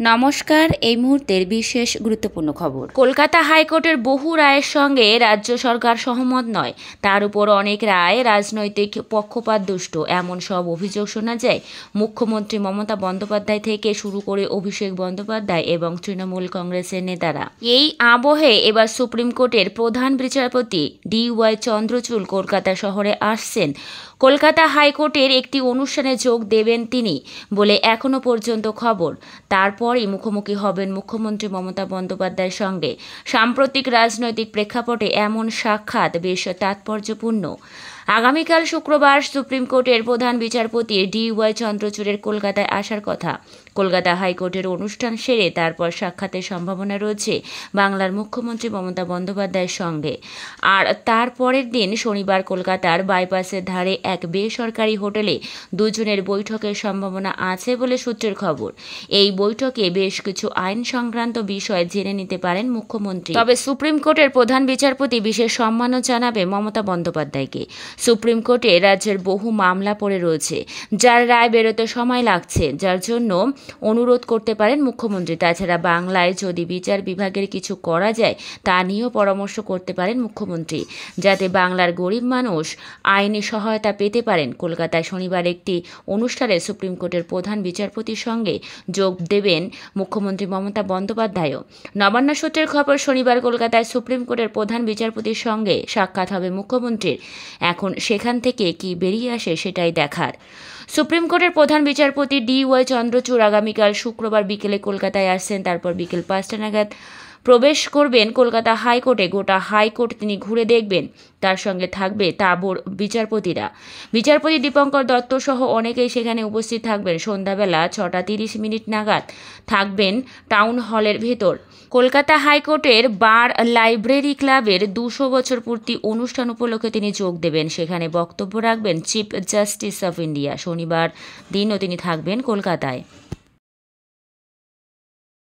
নমস্কার। এই মুহূর্তের বিশেষ গুরুত্বপূর্ণ খবর। কলকাতা হাইকোর্টের বহু রায়ের সঙ্গে রাজ্য সরকার সহমত নয়। তার উপর অনেক রায় রাজনৈতিক পক্ষপাত দুষ্ট, এমন সব অভিযোগ শোনা যায় মুখ্যমন্ত্রী মমতা বন্দ্যোপাধ্যায় থেকে শুরু করে অভিষেক বন্দ্যোপাধ্যায় এবং তৃণমূল কংগ্রেসের নেতারা। এই আবহে এবার সুপ্রিম কোর্টের প্রধান বিচারপতি DY চন্দ্রচূড় কলকাতা শহরে আসছেন। কলকাতা হাইকোর্টের একটি অনুষ্ঠানে যোগ দেবেন তিনি বলে এখনো পর্যন্ত খবর। তারপরই মুখোমুখি হবেন মুখ্যমন্ত্রী মমতা বন্দ্যোপাধ্যায়ের সঙ্গে। সাম্প্রতিক রাজনৈতিক প্রেক্ষাপটে এমন সাক্ষাৎ বেশ তাৎপর্যপূর্ণ। আগামীকাল শুক্রবার সুপ্রিম কোর্টের প্রধান বিচারপতি DY চন্দ্রচূড়ের কলকাতায় আসার কথা। কলকাতা হাইকোর্টের অনুষ্ঠান সেরে তারপর সাক্ষাতের সম্ভাবনা রয়েছে বাংলার মুখ্যমন্ত্রী মমতা বন্দ্যোপাধ্যায়ের সঙ্গে। আর তার পরের দিন শনিবার কলকাতার বাইপাসের ধারে এক বেসরকারি হোটেলে দুজনের বৈঠকের সম্ভাবনা আছে বলে সূত্রের খবর। এই বৈঠকে বেশ কিছু আইন সংক্রান্ত বিষয় জেনে নিতে পারেন মুখ্যমন্ত্রী। তবে সুপ্রিম কোর্টের প্রধান বিচারপতি বিশেষ সম্মানও জানাবে মমতা বন্দ্যোপাধ্যায়কে। সুপ্রিম কোর্টে রাজ্যের বহু মামলা পড়ে রয়েছে, যার রায় বেরোতে সময় লাগছে, যার জন্য অনুরোধ করতে পারেন মুখ্যমন্ত্রী। তাছাড়া বাংলায় যদি বিচার বিভাগের কিছু করা যায় তা নিয়েও পরামর্শ করতে পারেন মুখ্যমন্ত্রী, যাতে বাংলার গরিব মানুষ আইনি সহায়তা পেতে পারেন। কলকাতায় শনিবার একটি অনুষ্ঠানে সুপ্রিম কোর্টের প্রধান বিচারপতির সঙ্গে যোগ দেবেন মুখ্যমন্ত্রী মমতা বন্দ্যোপাধ্যায়ও। নবান্ন সূত্রের খবর, শনিবার কলকাতায় সুপ্রিম কোর্টের প্রধান বিচারপতির সঙ্গে সাক্ষাৎ হবে মুখ্যমন্ত্রীর। এখন সেখান থেকে কি বেরিয়ে আসে সেটাই দেখার। সুপ্রিম কোর্টের প্রধান বিচারপতি DY চন্দ্রচূড় আগামীকাল শুক্রবার বিকেলে কলকাতায় আসছেন। তারপর বিকেল 5টা নাগাদ প্রবেশ করবেন কলকাতা হাইকোর্টে। গোটা হাইকোর্ট তিনি ঘুরে দেখবেন। তার সঙ্গে থাকবে তাবড় বিচারপতিরা। বিচারপতি দীপঙ্কর দত্ত সহ অনেকেই সেখানে উপস্থিত থাকবেন। সন্ধ্যাবেলা 6:30 নাগাদ থাকবেন টাউন হলের ভেতর। কলকাতা হাইকোর্টের বার লাইব্রেরি ক্লাবের 200 বছর পূর্তি অনুষ্ঠান উপলক্ষে তিনি যোগ দেবেন। সেখানে বক্তব্য রাখবেন চিফ জাস্টিস অফ ইন্ডিয়া। শনিবার দিনও তিনি থাকবেন কলকাতায়।